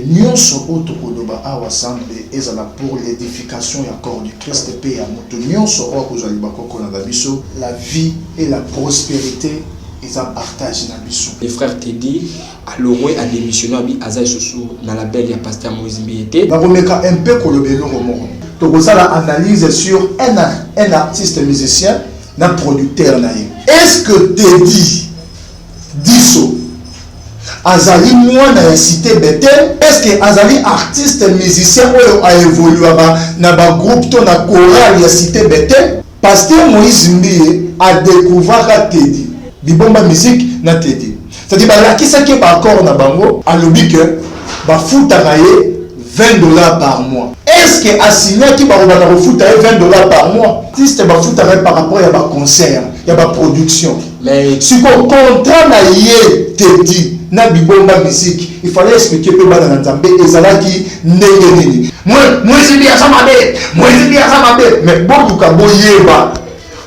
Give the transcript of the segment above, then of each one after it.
nyonso oto koloba awa sambe ezala pour l'édification ya corps du Christ pe ya moto nyonso oyo kozali bakoko na biso la vie et la prospérité ils en partagent na biso. Les frères Teddy à l'omwe a démissionné abi aza sous na la belle ya pasteur Moïse Mbiete. Na remeka un peu kolobelo romo. Donc ça la analyse sur un artiste musicien, un producteur naïe. Est-ce que Teddy Diso Azali moi na cité Bethel, est-ce que Azali artiste musicien ou a évolué na ba groupe to na chorale ya cité Bethel? Pasteur Moïse Mbiye a découvert Teddy. Bibomba musique na Teddy. C'est-à-dire bah qui ça qui ba corps na bango a lobi que ba futa naye $20 par mois. Est-ce que assigné qui va refoutre $20 par mois? Si c'est ba futa par rapport à ba concert, ya ba production. Mais si qu'on contrat na yé Teddy na bibomba musique, il fallait expliquer peu bana nzambe ezalaki ndenge nini. Moi c'est bien ça mabe, mais bon ka boyeba.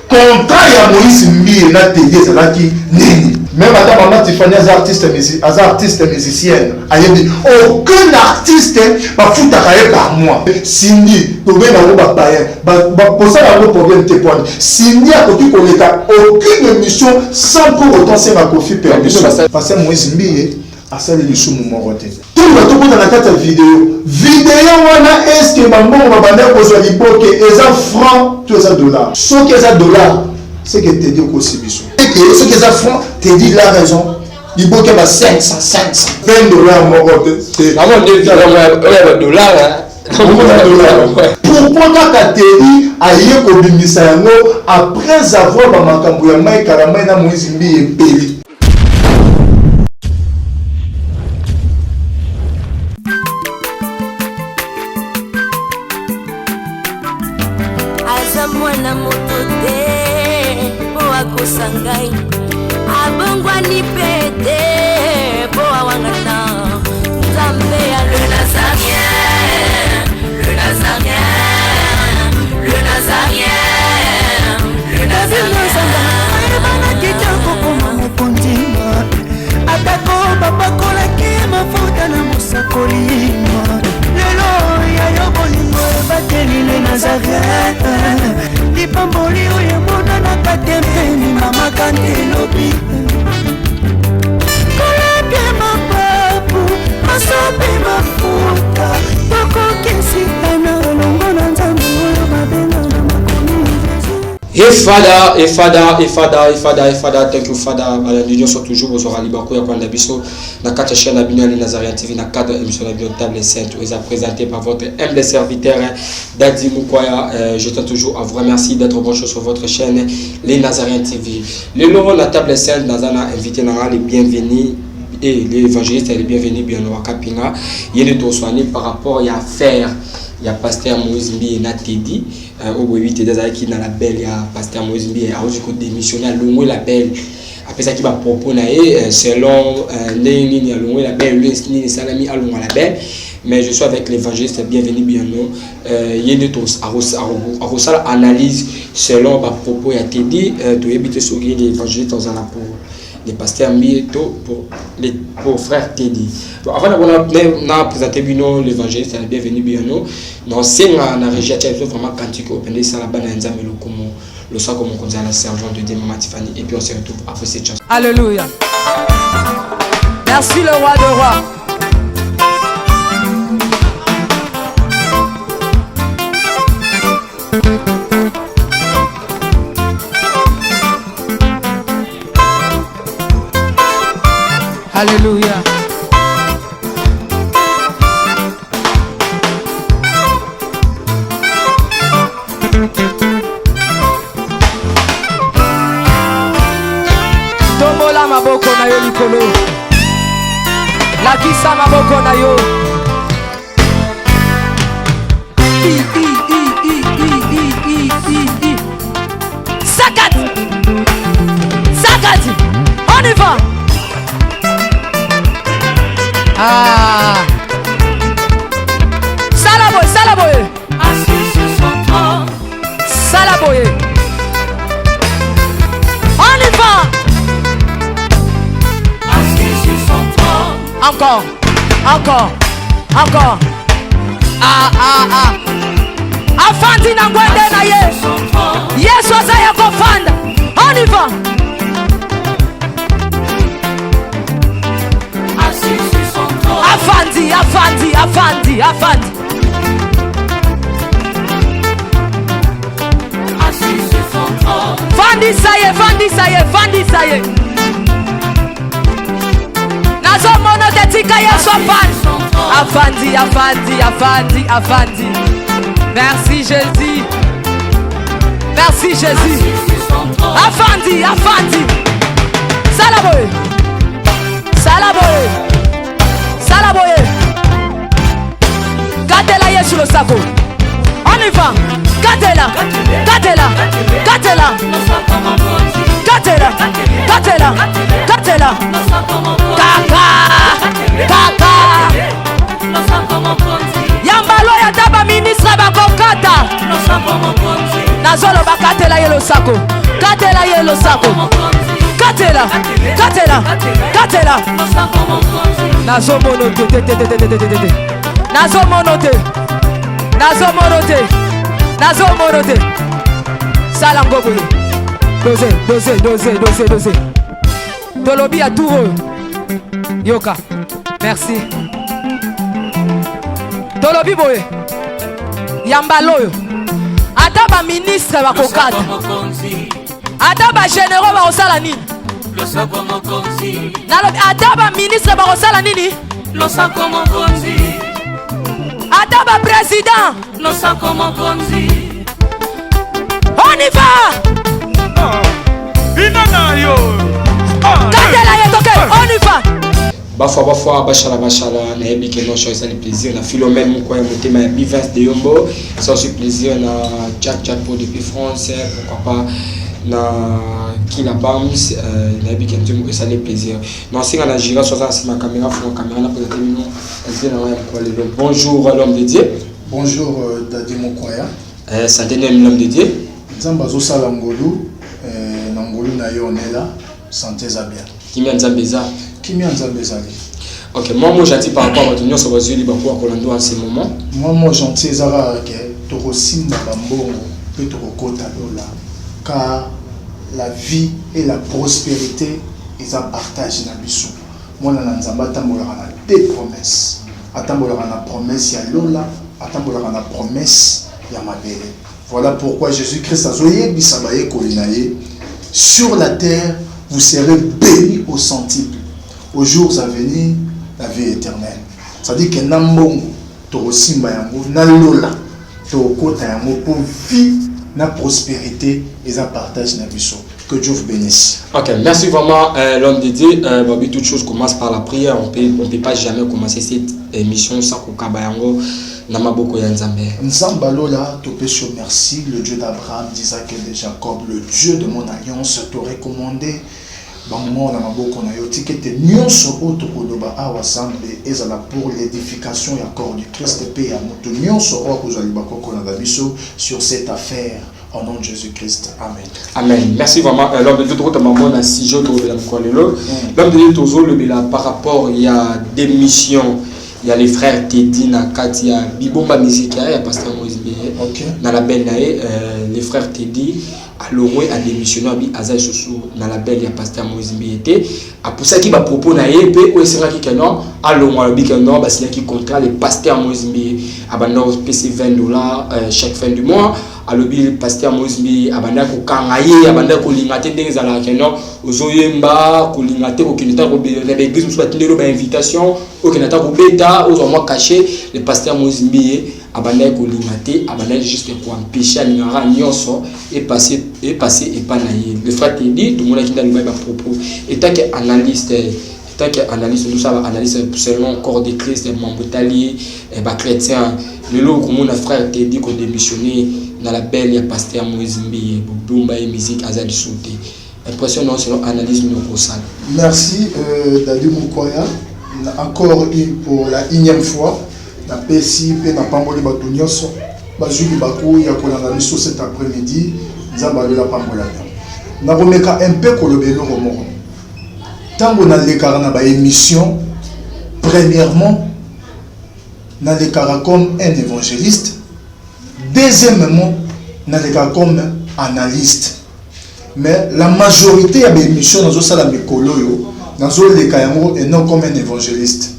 Contrat ya Moïse Mbiye na Teddy ezalaki nini. Même madame Maman Tiffany as artiste musicienne, aucun artiste va foutre par mois. Cindy, tu veux la robe païen, pour ça la robe problème te pointe. Cindy a aucune émission sans pour autant c'est ma confie permis. Parce que Moïse Mbiye a ça les sous mon roté. Tout le monde dans la tête vidéo. Vidéo wana est-ce que maman va bander pour soit lipoque et ça francs, tout ça dollars. Ce que ça dollars, c'est que Teddy au Sibiso. Ce que ça francs, Teddy il a raison. Il faut qu'il y ait 500, $20 mon roté. C'est la monnaie de dollars. Pourquoi quand Teddy a eu kobimisa yango après avoir ba makambo ya mai karama na Moïse Mbiye peli. Mwana moto te po akosangai abongwani pete po awangana Nzambe ya le Nazarien, le Nazarien, le Nazarien, le Nazarien. Bana kitoko koma mokondima atako babakola ki mafuta na musakoli lelo ya yobolingo bateli le Nazarien. Lipamboli oyo mona na katembeni mama kantelobi kolapye mapapu masope mafuta tokokesitana longo na Nzambe oyo mabenga na makomi Fada, thank you Fada. Nous sommes toujours aux orales Libako, Yakwanda Bisso, na 4 chaînes Abinyo Nazarien TV, na 4 émissions d'Abinyo Table Sainte, vous a présenté par votre humble serviteur Dadi Mukwaya. Je tiens toujours à vous remercier d'être branché sur votre chaîne, les Nazarien TV. Le nom la Table Sainte, Nazana invité les bienvenus. Et l'évangéliste est le bienvenu bien au Kapinga. Il est soigné par rapport à faire. Il y a pasteur Moïse Mbiye na Teddy au bout de des années qui dans la belle il y a pasteur Moïse Mbiye a aussi démissionné à l'ongwe la belle après ça qui va proposer selon ni à l'ongwe la belle ni salami à l'ongwe la belle mais je suis avec l'évangéliste bienvenu bien non il y a des tous à resal analyse selon ma propos à Teddy de éviter sur l'évangéliste dans un pour les pasteurs Mbiye pour frère Teddy. Donc avant de présenter l'évangéliste, bienvenue bien nous. Dans c'est na région vraiment cantique au pendant ça la bana nzambe le comme le soir comme on la servante de Dieu Maman Tiffany et puis on se retrouve après cette chanson. Alléluia. Merci le roi de rois. Alléluia. Tombola maboko na yo likolo. Lakisa maboko na yo. Sakat. Sakat. On y va. Ah. Salaboye. Assis sur son trône. Salaboye. On y va. Assis sur son trône. Encore. Encore. Afandi na ngwende na ye. Yesu azaya kofanda. On y va. Afandi. Fandi ça y est. Nazo mono tetika Yesu afandi. Merci Jésus. Afandi. Salaboye. Gatela Yesu le sako. On y va. Gatela. Kaka. Yambalo ya taba ministre bakokata. Nazolo bakatela yelo sako. Katela. Nazo monote. Salango boye. Dose. Tolobi à tout. Yoka. Merci. Tolobi boye. Yambaloyo. Ataba ministre bakokata. Ataba généraux bakosala nini? Ataba ministre bakosala nini? Ataba président. On y va. On y va. Bafwa bachala na yebi que non choix le plaisir na Philomène Moukoya motema ya Bivens de Yombo, ça aussi plaisir na Jack pour depuis France, pourquoi pas na Kina Bams na yebi que Dieu ça le plaisir. Non singa na gira sur ça ma caméra na pour terminer bonjour l'homme de Dieu. Bonjour Dadi Mokoya. Santé l'homme de Dieu. Nzamba zo sala ngolu na ngolu na yo nela santé za bien. Kimia Nzambeza. Ok, moi gentil par rapport à ton sur les libre pour Colando en ce moment. Moi gentil zara que to rosimba bambongo peut to kota lola car la vie et la prospérité ils en partagent na biso. Moi na Nzamba tambola na deux promesses. Atambola na promesse ya lola, atambola na promesse ya mabele. Voilà pourquoi Jésus-Christ a zoyé bisabaye kolinaye sur la terre vous serez bénis au centuple. Aux jours à venir, la vie éternelle. C'est-à-dire que Nambongo, Torosimba Yango, Nalola, Torokota Yango, pour vie, na prospérité et ça partage na biso. Que Dieu vous bénisse. Ok, merci vraiment l'homme de Dieu. Babi, toute chose commence par la prière. On peut pas jamais commencer cette émission sans Kokaba Yango. Namaboko ya Nzambe. Nzamba Lola, Topesho, merci, le Dieu d'Abraham, d'Isaac et de Jacob, le Dieu de mon alliance, te recommandé. Bango na maboko na yo tikete nyonso oto koloba awa sambe ezala pour l'édification ya corps du Christ pe ya moto nyonso o kozali bakoko na biso sur cette affaire au nom de Jésus-Christ. Amen. Merci vraiment l'homme de Dieu to maman na sijo to la kolelo. L'homme de Dieu tozo le bela par rapport il y a des missions. Il y a les frères Teddy na Katia Bibomba musique ya pasteur Moïse Bié. OK. Na la belle les frères Teddy à l'omwe a démissionné abi Azaï Sousou na la belle ya pasteur Moïse Bié a pour ça qui va propos na yé o sera qui non à l'omwe abi que non ba c'est qui contrat les pasteur Moïse Bié abandon PC $20 chaque fin du mois à l'obi pasteur Moïse Bié abandon ko kangaye abandon ko lingate ndenge zala que non ozoyemba ko lingate ko kinita ko be na l'église musu batindelo ba invitation o kinata ko beta aux mois caché les pasteurs Moïse Bié abandon ko lingate abandon juste pour empêcher à l'ingara nyonso et passer et pas naïe. Le frère te dit tout le monde qui dans le propos et tant qu'analyste nous savons analyse selon corps de Christ membre tali et ba chrétien le lot comme mon frère te dit qu'on démissionné dans la belle ya pasteur Moïse Mbiye bomba et musique azali sauté impressionnant selon analyse nous consale. Merci Dadi Mukoya encore pour la énième fois na pesi pe na pamboli bato nyonso bazuli bako ya kolanda biso cet après-midi. Nzamba Lola pambola na komeka un peu kolobelo moko tango na lekara na ba émission premièrement nalekaka comme un évangéliste. Deuxièmement, nalekaka comme analyste. Mais la majorité de mes émissions dans la mikolo et non comme un évangéliste.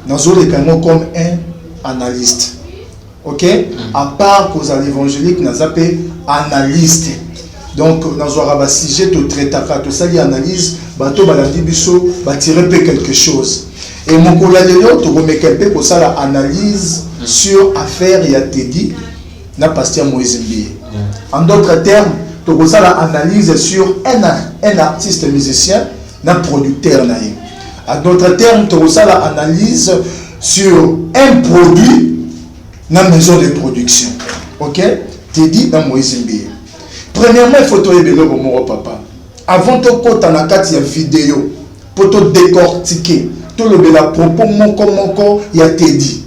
Comme un analyste. Ok? À part cause à l'évangélique, nous appelons analyste. Donc, nous avons un sujet tout traité, tout ça, l'analyse, bateau baladi biso, tirer quelque chose. Et mon collègue, tu remets quelqu'un pour ça l'analyse sur affaire et à Teddy, na pasteur Moïse Mbié. En d'autres termes, tu remets ça l'analyse sur un artiste musicien, na producteur naïe. En d'autres termes, tu remets ça l'analyse sur un produit, na maison de production. Ok? Teddy na Moïse Mbié. Premièrement, il faut te révéler au mon papa. Avant de côté na carte ya vidéo pour te décortiquer, te lever la propos moko ya Teddy.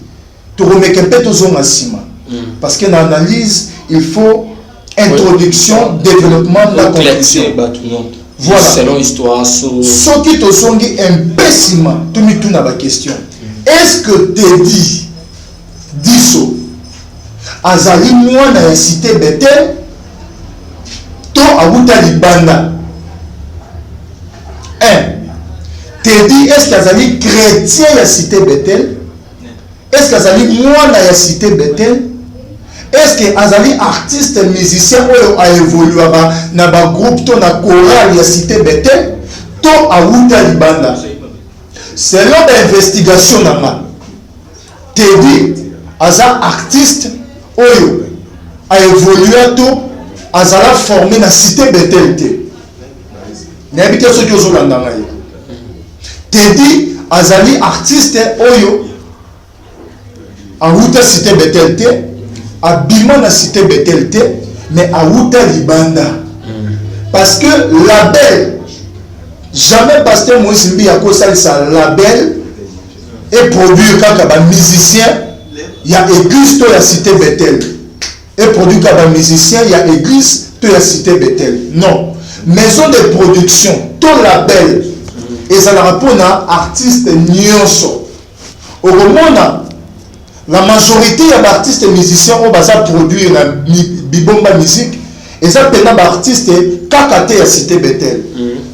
Tu remets un peu ton asima. Parce que dans l'analyse, il faut introduction, développement de la conclusion. Voilà. Selon l'histoire, ce qui te sont un pessima, tu me tournes à la question. Est-ce que Teddy Diso azali moi na cité Bethel to abuta libanda? Teddy, est-ce qu'azali chrétien ya cité Bethel? Est-ce qu'azali moi na cité Bethel? Est-ce que azali artiste musicien ou a évolué na ba groupe to na chorale ya cité Bethel to abuta libanda? Selon l'investigation na Teddy aza artiste oyo a évolué to azala formé na cité Bethel te. N'habite ceux qui ont l'andanga. Teddy azali artiste oyo a outa cité Bethel te, abima na cité Bethel te, mais a outa libanda. Parce que label, jamais pasteur Moïse Mbié a causé sa label et produit quand un musicien, il y a église to la cité Bethel. Et produit quand un musicien, il y a église to la cité Bethel. Non. Maison de production, tout label. Et ça n'a pas artiste nyonso. Au moment la majorité des artistes musiciens ont produit la bibomba musique. Et ça peut être artiste kakate ya cité Bethel.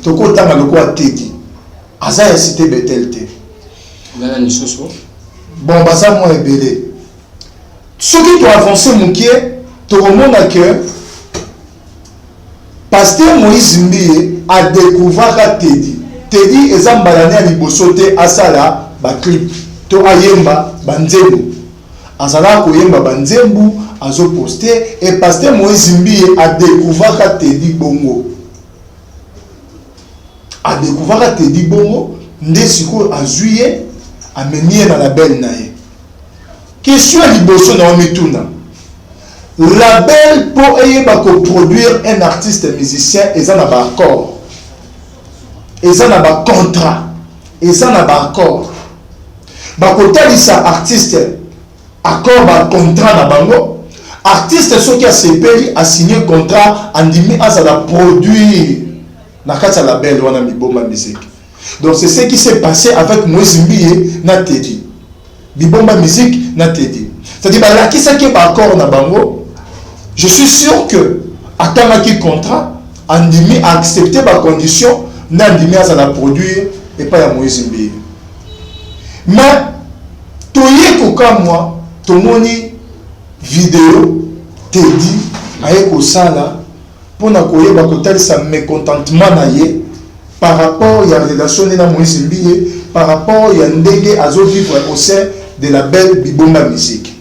Toko tanga loko a Teddy. Aza ya cité Bethel te. Bon, ça moi ebélé. Ce qui doit avancer mon pied, tu remontes que pasteur Moïse Mbié a découvert Teddy. Teddy est un balané à libosote à sala ba clip. To ayemba banzembu. Azala koyemba banzembu azo poster et pasteur Moïse Mbié a découvert Teddy bongo. A découvert Teddy bongo ndesiko azuye amenye na la belle nae. Question liboso na omituna. Label pour produire un artiste musicien et ça n'a pas accord. Et ça n'a pas contrat. Et ça n'a pas accord. Bakotalisa artiste accord ba contrat na bango. Artiste ceux qui a CPI a signé contrat andimi à ça la produire na kata label wana miboma musique. Donc c'est ce qui s'est passé avec Moïse Mbié na Teddy. Bibomba musique na Teddy. C'est-à-dire là qui ça qui est pas accord na bango. Je suis sûr que atamaki contrat andimi a accepté ma condition n'andimi à la produire et pas à Moïse Mbié. Mais toye koka moi tomoni vidéo Teddy ayeko sala pour na koye ba kotal sa mécontentement na ye par rapport à la relation de Moïse Mbié, par rapport à ndenge azo vivre au sein de la belle Bibomba musique.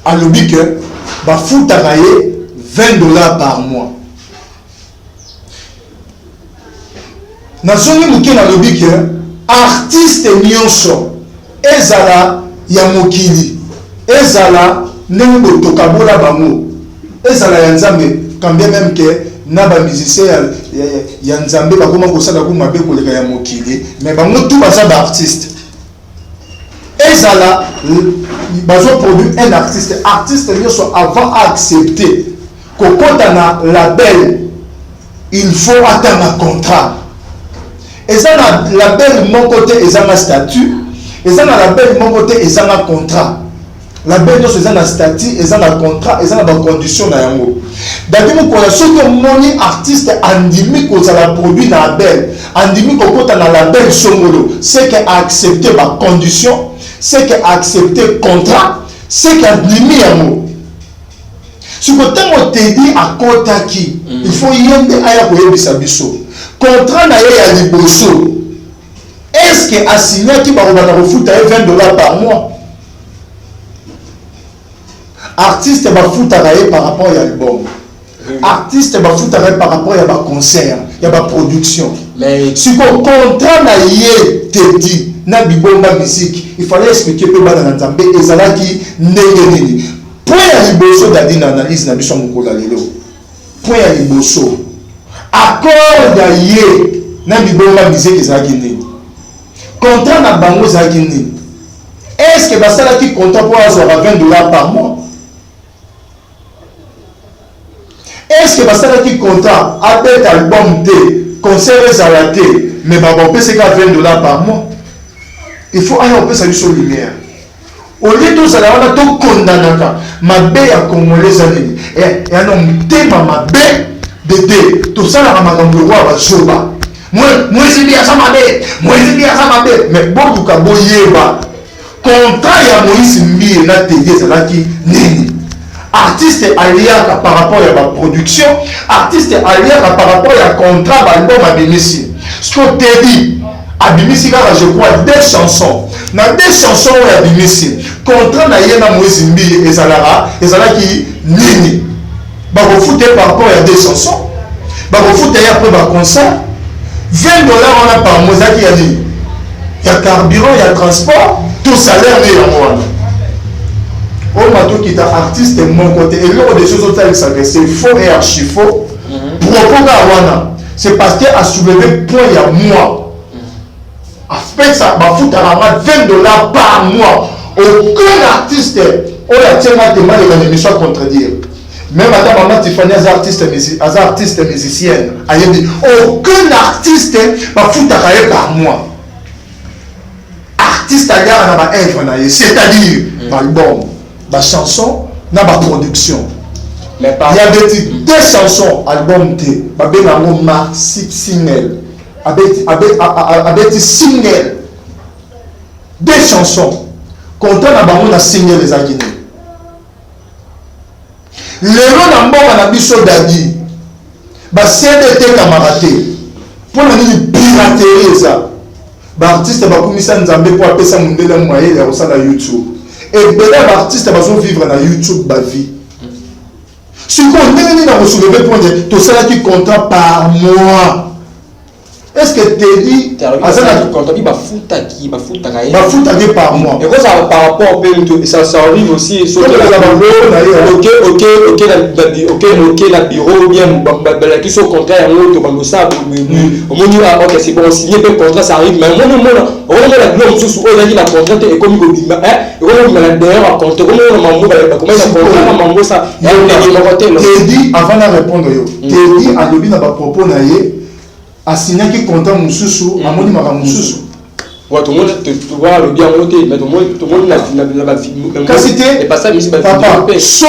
À l'objet que bah fout à $20 par mois. Nazoni muke na l'objet que artiste nyonso ezala ya mokili ezala ndenge tokabola bango ezala ya nzambe quand bien même que na ba musicien ya nzambe bakoma kosala ko mabe koleka ya mokili mais bango tout baza ba artiste ezala bazo produit un artiste nyonso avant à accepter kokota na label il faut attendre un contrat et ça na label mon côté ezanga statut Ils ont la belle mon côté, ils ont un contrat. La belle dose, ils ont un statut, ils ont un contrat, ils ont des conditions dans l'amour. D'ailleurs, quand on a surtout mon artiste andimi qu'on a la produit dans la belle, andimi qu'on a dans la belle somolo, c'est qu'il a accepté ma condition, c'est qu'il a accepté le contrat, c'est qu'il a andimi l'amour. Ce que tu te dit à Kotaki, il faut y aller à Yakoyebisabiso. Contrat n'a pas de bosso. Est-ce que a signé qui va refouler $20 par mois? Artiste va foutre par rapport à l'album. Artiste va foutre par rapport à un concert, à la production. Mais si le contrat n'a pas dit, na bibomba musique, il fallait expliquer que dans l'Anzambé et ça qui n'est point à l'Iboso d'Adi l'analyse n'a pas son moko lelo. Point à l'Iboso. Accord d'ailleurs, na bibomba musique ça qui n'est. Contrat na bango ça qui n'est. Est-ce que ça qui contrat pour avoir $20 par mois? Est-ce que ça qui contrat avec album T, concert raté, mais on peut se faire $20 par mois? Il faut aller au peu salut sur lumière. Au lieu de ça, on a tout condamné. Ma bé a congolais années. Et un homme téma ma bé de tout ça, la maman de roi va soba. Moi, c'est bien ça ma bé. Moi, c'est bien ça ma bé. Mais bon, tu as beau yéba. Contrat ya Moïse Mbi na télé, c'est là qui nini. Artiste allié par rapport à la production, artiste allié par rapport à contrat d'album à Bimisi. Ce qu'on te dit, à Bimisi, je crois, 2 chansons. Dans 2 chansons à Bimisi, contrat na Moïse Mbi et Zalara qui nini. Bah, vous foutez par rapport à 2 chansons. Bah, vous foutez après un concert. $20 on a par mois, ça qui a dit. Il y a carburant, il y a transport, tout salaire est en moi. Au matou qui est artiste de mon côté, et l'autre des choses autres avec ça, c'est faux et archi faux. Propos à c'est parce qu'il a soulevé point il y a moi. Après ça, ma fout à $20 par mois. Aucun artiste, on a tellement de mal de l'émission à contredire. Même madame Maman Tiffany, as artiste musicienne, elle dit aucun artiste ma fout à par mois. Artiste à gare dans ma œuvre, c'est-à-dire l'album. Ma chanson, na ma production. Il y a des chansons, album T, ma single, avec single, 2 chansons. Content na bango na single les Guinée. Le nom na mbongo na biso dadi, ba CDT kamaraté. Pour la piraterie ça. Ba artiste ba komisa nzambe pour apesa mundele moyen ya osala YouTube. Et bien l'artiste va vivre dans YouTube ma vie. Si on est dans le soulevé point de tout ça qui contrat par mois. Est-ce que tu dis contrat qui va foutre par mois? Et ça par rapport au ça arrive aussi sur le OK la bureau bien qui sont contrat en autre ça au moins OK c'est bon signer le contrat ça arrive mais on la gloire sous la contrat et comme on la derrière contrat comment ça mambo ça tu dis avant de répondre yo tu dis à lobby na ba propos na ye a signé qui compte Moussousou, à Moni Mara Moussousou. Ouais, tout le monde te voit le bien noté, mais tout le monde la vie. Et pas ça, mais c'est pas papa. Si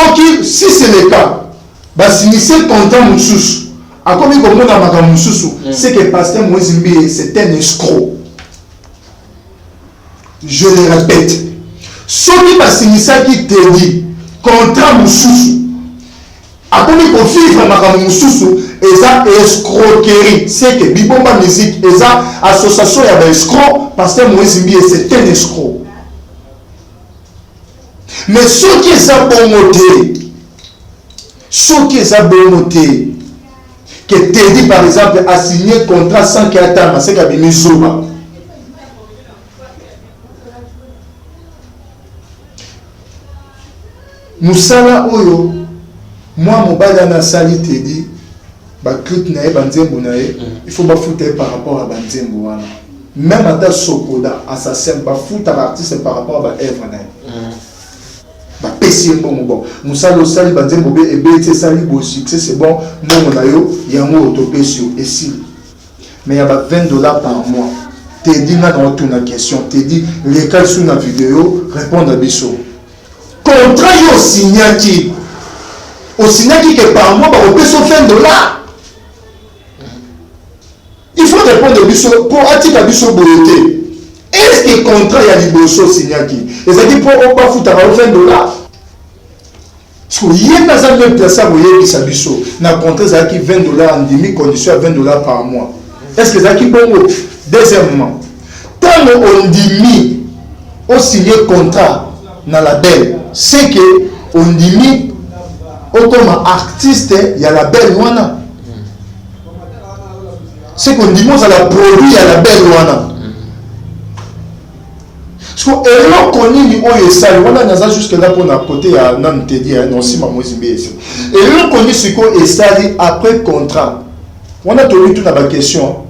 c'est le cas, bah signer content Moussousou. À combien de monde à Mara Moussousou, c'est que Pasteur Moïse Mbi, c'est un escroc. Je le répète. Ce qui va signer ça qui te dit, content Moussousou. A combien de vivre Mara Moussousou, et ça escroquerie. C'est que Bibomba Musique, et ça association, il y a des escrocs, parce que Moïse Mbi, c'est un escroc. Mais ce qui est bon noté, que Teddy par exemple a signé contrat sans qu'il attende, c'est qu'il a mis Zoba. Moussala Oyo, moi, mon balana sali Teddy. Il faut foutre par rapport à Banzembo. Même à Sokoda, assassin, foutre à l'artiste par rapport à l'œuvre. Bon. Moussa Sali Banzembo et BT Sali Beau succès, c'est bon. Mon Nayo, il y a un auto et si. Mais il y a $20 par mois. t'es dit dans une question, t'es dit les cas sur la vidéo, répondre à Bisso. Contrat au signaki que par mois, on peut se faire $. Il faut répondre à Bisso pour attirer à Bisso beauté. Est-ce que le contrat y a du bosso signaki? Et ça dit pour on pas foutre à $20. Parce qu'il y a des gens qui placent à Bisso. Dans le contrat, ça qui $20 en demi condition à $20 par mois. Est-ce que ça qui bon? Deuxièmement, tant on dit on signe contrat dans la belle, c'est que on dit comme artiste, il y a la belle wana. C'est qu'on dit moi ça la produit à la belle wana. Parce que elle connaît du haut et ça, on a jusque là pour notre côté à non te dire non si ma moise bien ici. Et elle connaît ce qu'on est ça après contrat. On a tenu toute la question.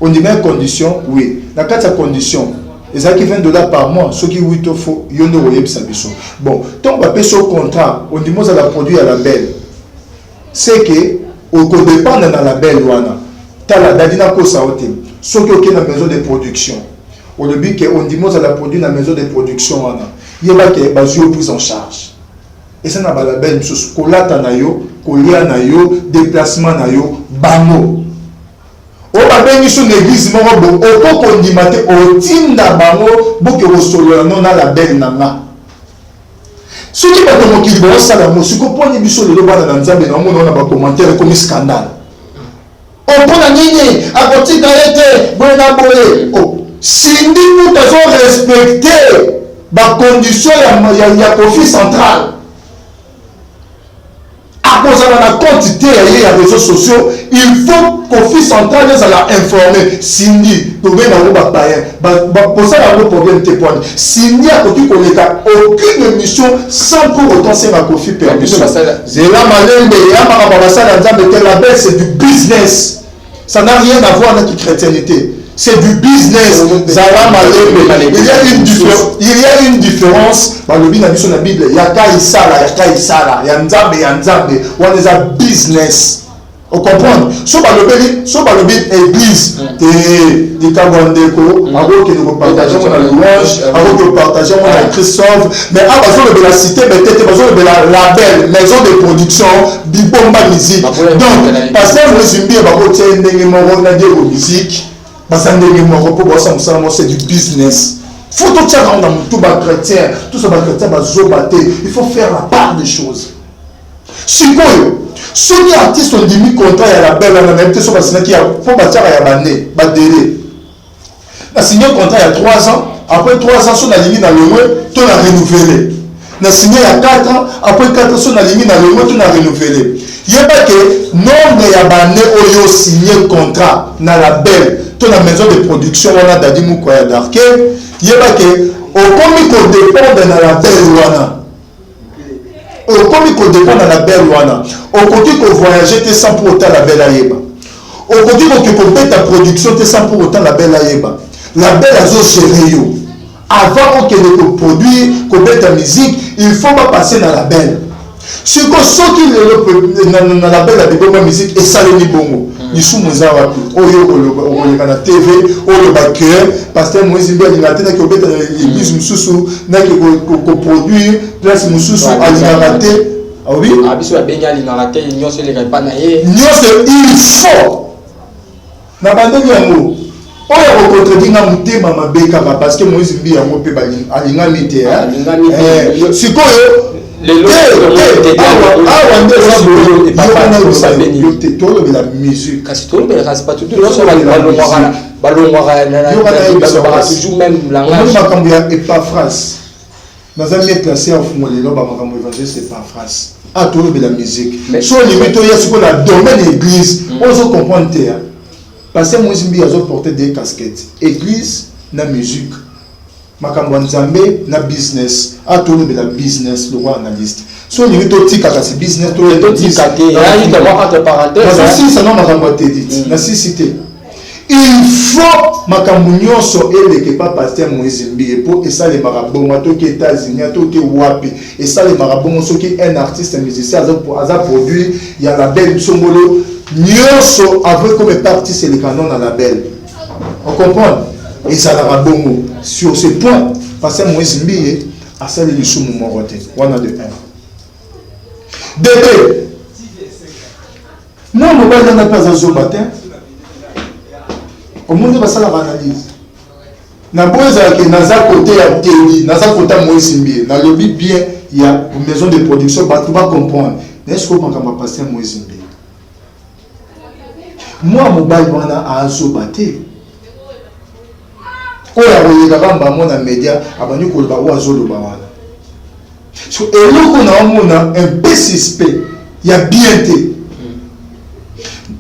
On dit même condition, oui. Dans quatre conditions, et ça qui $20 par mois, ceux qui oui, il faut, il y a un bon, tant qu'on va payer ce contrat, on dit moi ça la produit à la belle. C'est que, au dépend dans la belle, tu as la dadina kosa ote, ceux qui ont dans la maison de production. Au début, on dit moi ça la produit dans la maison de production, il y a que basé prise en charge. Et ça n'a pas la belle chose, kolata na yo, kolia na yo, déplacement na yo, bango. On va bien sur l'église, on peut condimenter au tinda bango, beaucoup de solo non à la belle nana. Ce qui va te moquer, bon ça la mot, ce qu'on prend des sur le loba dans l'ensemble, on a pas commentaire comme scandale. On prend la ligne, à côté d'arrêter, bon abonné. Oh, si nous devons respecter la condition, il y a profit central. À cause de la quantité des réseaux sociaux, il faut qu'au fil central, nous allons informer. Cindy, pour bien avoir un païen, pour ça, il y a un problème de témoignage. Cindy a aucune émission sans pour autant c'est ma coffee permission. C'est là, malin, mais la baisse, c'est du business. Ça n'a rien à voir avec la chrétienté. C'est du business. Il y a une différence. Dans le Bible, il y a Kaïsala, il y a Nzambe, on est un business. On comprend? Soit par le Bible, église, des Kabandeko, avant que nous partageons la louange, avant que nous partageons la Christophe, mais avant de la cité, peut-être de la label, maison de production, Bibomba musique. Donc, parce que nous sommes bien, nous musique. C'est du business. Il faut tout ça dans tout chrétien, tout ça chrétien, il faut faire la part des choses. Si ceux qui artistes ont dit contrat à la belle, on a même été sur la qui a faut bâtir à Yabané, Badéré. On a signé un contrat il y a 3 ans, après 3 ans, on a ligne dans le mois, on a renouvelé. On a signé il y a 4 ans, après 4 ans, on a ligne dans le mois, on a renouvelé. Il n'y a pas que nombre de Yabané ont signé un contrat dans la belle. Dans la maison de production, on a dit Moukoya d'Arké, il n'y a pas que, au comique qu'on dépend de la belle Wana. Au comique qu'on dépend de la belle Wana. Au côté qu'on voyageait, tu sans pour autant la belle Aïeba. Au côté qu'on fait ta production, tu sans pour autant la belle Aïeba. La belle Azo Chério. Avant qu'on ait produit, qu'on mette ta musique, il ne faut pas passer dans la belle. Ce que ceux qui dans la belle la musique et ça le bongo. Ils sont mon zawa. Oyo na TV, oyo ba cœur, pasteur Moïse Mbia il a tenu que obeta l'église mususu na que produire place mususu alingarate. Ah oui. Ah biso ba benga alingarate nyonso les pas na ye. Nyonso il faut. Na bandeli yango. Oyo ko contredire na mutema mabeka parce que Moïse Mbia yango pe ba alingami te. Alingami. Sikoyo les lots la musique pas tout toujours même langage et pas phrase dans un mec classé en fond les lots c'est pas phrase à tout la musique sur les méthodes il y a ce qu'on a domaine église on se comprend parce que moi je vais porter des casquettes église na musique makambo nzambe na business atolo de la business le roi analyste so ni to tika ka business to tika te ya ni d'abord entre parenthèses si ça non makambo te dit na cité il faut makambo nyonso eleke pa pasteur Moïse Mbie pour et ça les marabongo to ki États-Unis to ki wapi et ça les marabongo so ki un artiste un musicien aza produit il y a la belle songolo nyonso avec comme partie c'est le canon dans la belle on comprend. Et ça la rabongo. Sur ce point, parce que moi, Zimbi, à ça, les sous mon moroté. On a de 1. De 2. Moi, je ne vais pas à ce matin. Au monde, ça la analyse. Na boza que naza côté ya télé, naza côté moi Zimbi. Na lobby bien, il y a une maison de production, bah tu vas comprendre. Est-ce que on va passer moi Zimbi? Moi, mobile wana a azobate. Oya oyeka ba mona média abani ko ba oazo ba wana. So eloko na mona un peu suspect. Ya bien té.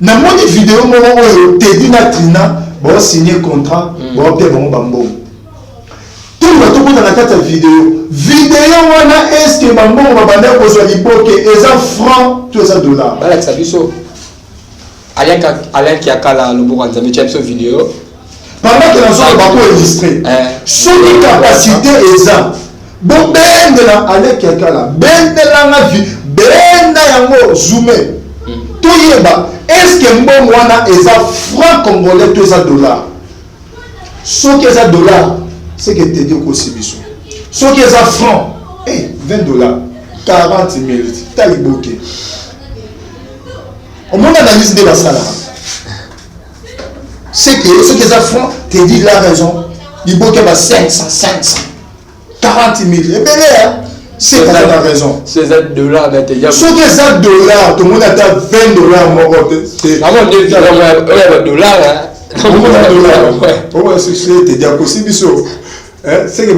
Na moni vidéo mo oyo Teddy na Trina ba signer contrat, ba pe ba mbambo. Tout le monde dans la carte vidéo. Vidéo wana est-ce que bambo ba banda ko zo liboke eza franc, tout ça dollar. Voilà ça biso. Alain qui a calé le bourg en cette vidéo. Pendant que nous sommes enregistrés, sur les capacités exactes, bon, ben de la Alain qui a calé, ben de la vie, ben de la zoomé. Tout y est, est-ce que bon wana est franc congolais tous à dollars? Ce qui est à dollars, c'est que tu dis au Sibiso. Ce qui est à franc, 20 $, 40 000, tu as évoqué. Au moment d'analyse de la salle, c'est que ce qu'ils ont fait, tu dis la raison. Il faut qu'il y ait 500, 40 000. Et bien là, c'est qu'ils ont la raison. C'est $, mais tu as ce qu'ils ont $, tout le monde a $20. Ah bon, $, c'est possible. C'est que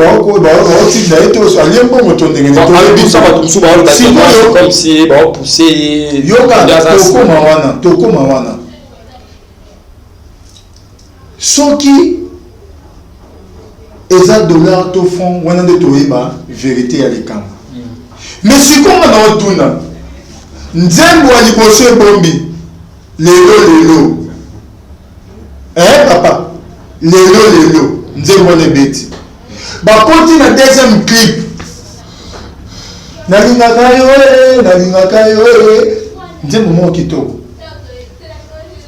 comme si pousser ceux qui eza dollar to fond wana de toyeba vérité à l'écran. Mais si comme on a tuna nzembo ali bosse bombi lelo papa lelo nzembo ne beti ba continue na deuxième clip nalingaka yo nzembo mo kitoko.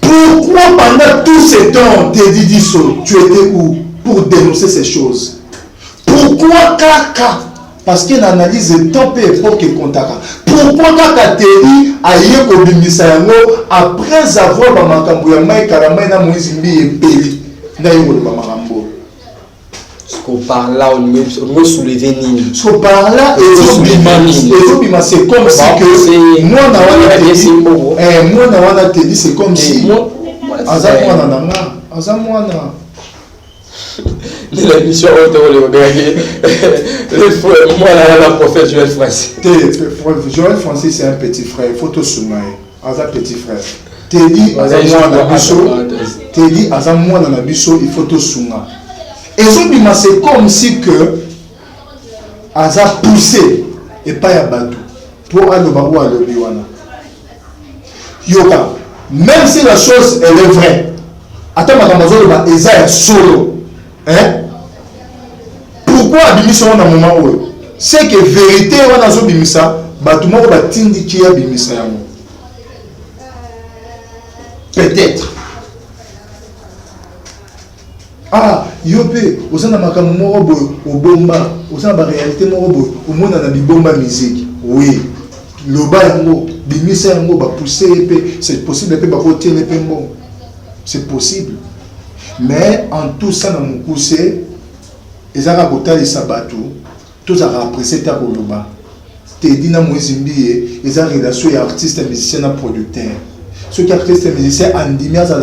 Pourquoi pendant tout ce temps, Teddy Disso, tu étais où pour dénoncer ces choses? Pourquoi Kaka? Parce qu'il analyse le temps et époque et contact. Pourquoi Kaka Teddy a eu Kobimisa yango après avoir bamakambo ya mai karama na Moizimbi et Peli na yoko bamakambo? Ce qu'on parle là, on me soulever ni. Ce qu'on parle là, c'est comme si que moi na wana Teddy c'est comme si Azamwana. L'émission moi la prophète Joël Francis. Joël Francis c'est un petit frère, il faut tout soumettre. Aza petit frère. Teddy Azamwana na biso, il faut tout soumettre. Et c'est comme si que Aza poussé et pas à Badou pour aller au à l'Obiwana. Yoka, même si la chose elle est vraie, attends ma Eza solo. Hein? Pourquoi Abimisa on a un moment où c'est que vérité on a zo bimisa, Batuma va tindi qui a bimisa yango. Peut-être. Ah, yopé, aux en a makamu morobo, au bomba, aux en a réalité morobo, au monde en a bomba musique. Oui, le bas yango, bimisa yango, ba pousser épée, c'est possible épée, ba côté l'épée bon. C'est possible. Mais en tout ça, dans mon coussé, ils ont raconté les sabatou, tous ont apprécié ta koloba. Teddy na Moizimbi, ils ont relation et artistes, musiciens, producteurs. Ceux qui artistes et musiciens, andimés à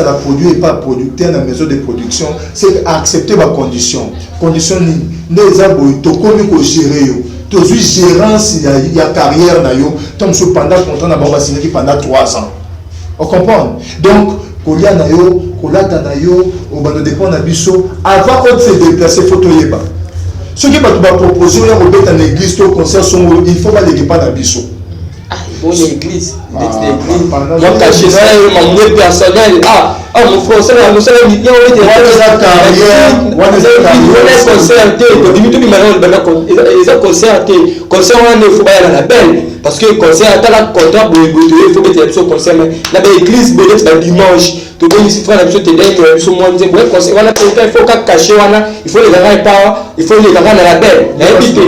la produit et pas producteur dans la maison de production, c'est accepter ma condition. Condition ni, les abois, tu connais qu'on gère. Tu as gérance, il y a carrière, tu as pendant contrat, pendant 3 ans. On comprend? Donc, kolia na yo, kolata na yo, au bando dépend na biso, avant de se déplacer, photo yeba. Ce qui va te proposer, on va mettre en église, au concert, il faut pas les pas na biso. Ah, bon l'église, l'église. Moi, caché ça, ma monnaie personnelle. Mon frère, ça, on s'est dit, on était là, carrière, on est concerté, on dit, tout le monde, ils ont concerté, concert, on est fou, la belle. parce que concert ata la contrat boye il faut que tu aies concert mais la église boye c'est dimanche to bien ici faire la chose te donne sur moi dire boye concert voilà il faut qu'à cacher wana il faut les gars pas il faut les gars dans la belle na éviter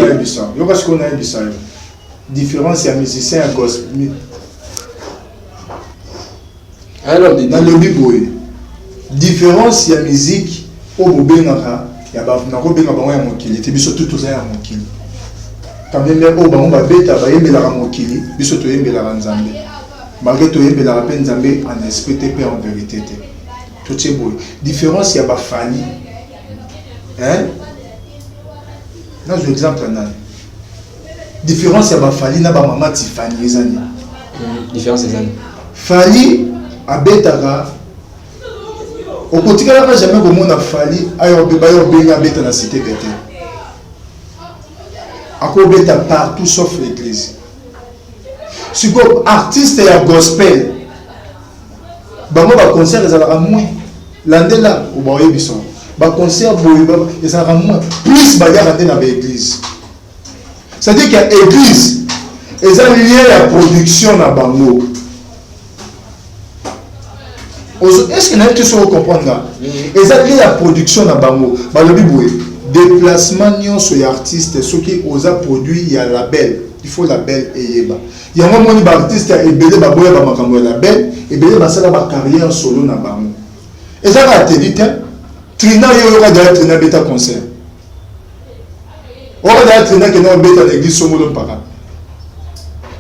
yo parce qu'on a un bisa différence ya musicien à gospel alors dans le biboye différence ya musique au bobengaka ya ba na ko benga bango ya mokili te biso tout ça ya mokili quand même au bango ba beta ba yembela mokili biso to yembela nzambe malgré to yembela pe nzambe en esprit te en vérité te tout c'est beau différence ya ba fani hein dans un exemple nan différence ya ba fali na ba mama Tiffany ezani différence ezani fali abetaka okotikala ka jamais komona fali ayo beba yo benga beta na cité bete akobeta partout sauf l'église si go artiste ya gospel bango ba concert ezalaka moins landela ou ba yebison ba concert boye ba ezalaka moins plus ba ya rande na ba église c'est-à-dire que église eza lié à production na bango. Est-ce que nous sommes comprendre? Et ça lié à la production na bango. Balobi boye déplacement nyonso ya artiste ceux qui osa produit ya label. Il faut label et yeba. Il y a un moment où artiste a ebele ba boya ba makambo ya label, ebele ba sala ba carrière solo na bango. Et ça va te dire Trina yo ka da Trina beta concert. On va da Trina que non beta l'église somolo para.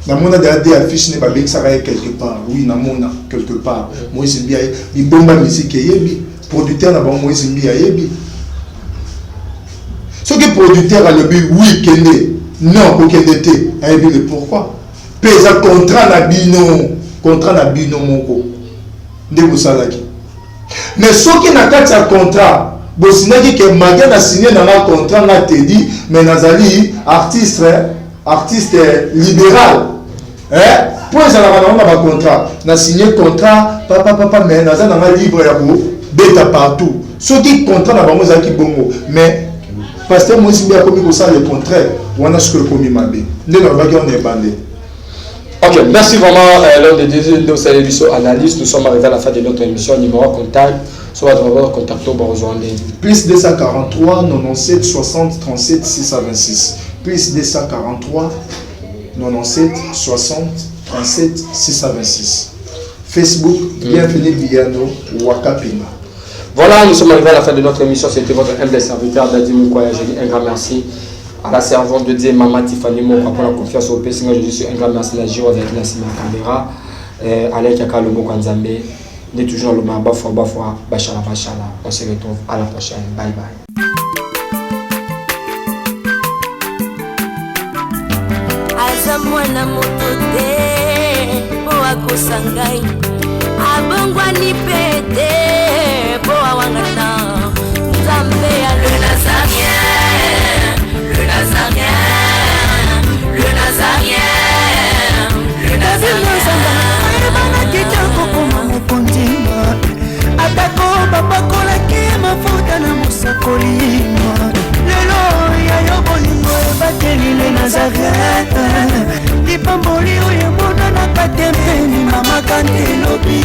Na mona da des affiches ne ba bek ça quelque part. Oui, na mona quelque part. Moi c'est bien bi bomba musique yebi, producteur na ba moi c'est bien yebi. Ce que producteur a le but oui kende. Non, ko kende te. Ayebi le pourquoi. Pesa contrat na bino moko. Ndeko salaki. Mais ce qui n'a pas de contrat, bosinaki que malgré na signé dans un contrat na te dit mais nazali artiste libéral. Pour ça na ba contrat, na signé contrat papa mais nazali na libre ya bo beta partout. Ce qui contrat na bango zaki bongo mais pasteur Moïse bien comme ça le contraire, on a ce que comme mabe. Ndeko ba ki on est bandé. Ok, merci vraiment l'un des deux de cette émission analyse. Nous sommes arrivés à la fin de notre émission. Numéro contact, soit votre contact au besoin. Plus 243 97 60 37 626. Plus 243 97 60 37 626. Facebook, bienvenue Biano Wakapima. Voilà, nous sommes arrivés à la fin de notre émission. C'était votre humble serviteur Dadi Moukoya. Je dis un grand merci à la servante de Dieu, Maman Tiffany Moko, pour la confiance au PC. Je dis un grand merci à Giro avec la caméra. Alain Kaka Lobo Kanzambe. On est toujours dans le Bafwa, Bachala. On se retrouve à la prochaine. Bye bye. Azamwana motote, Boako Sangai, Abongwani Pete, Boa Wangana, Zambe le Nazarien. Le Nazarien. Atako babakola ke mafuta na musakolima. Lelo ya yobolingo bateli le Nazareth. Lipamboli oyo mona na katempeni mama kantelobi.